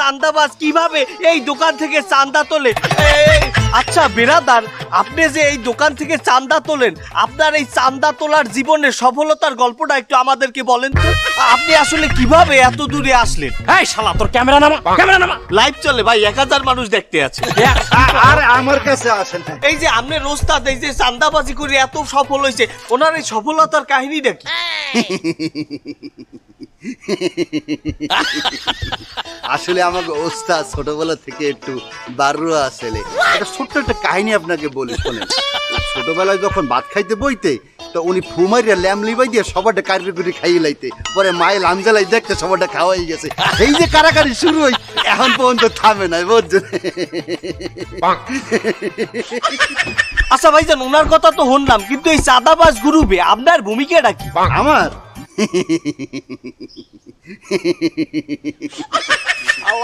চাঁদাবাজ কিভাবে এই দোকান থেকে চাঁদা তোলে। আচ্ছা বেরাদার, আপনি যে এই দোকান থেকে চাঁদা তোলেন, আপনার এই চাঁদা তোলার জীবনের সফলতার গল্পটা একটু আমাদেরকে বলেন তো। আপনি আসলে কিভাবে এত দূরে আসলেন? এই শালা তোর ক্যামেরা নামা। লাইভ চলে ভাই, 1000 মানুষ দেখতে আছে। আরে আমার কাছে আসেন। এই যে আপনি রোস্তাদ এই যে চাঁদাবাজি করে এত সফল হয়েছে, ওনার এই সফলতার কাহিনীটা কি? আসলে আমাকে ওস্তাদ ছোটবেলা থেকে একটু বারুয়া ছেলে। একটা ছোট্ট একটা কাহিনী আপনাকে বলি শোনেন। ছোটবেলায় যখন ভাত খাইতে বইতে, তো উনি ফুমাইয়া ল্যাম লিবাই দিয়ে সবারটা কারি করে খাইয়ে লাইতে, পরে মায়ের লাঞ্জালাই দেখতে সবারটা খাওয়াই গেছে। এই যে কারাকারি শুরু হয়, এখন পর্যন্ত থামে নাই বুঝছেন। আচ্ছা ভাইজান, ওনার কথা তো শুনলাম, কিন্তু এই চাঁদাবাজ গ্রুপে আপনার ভূমিকাটা কি? আমার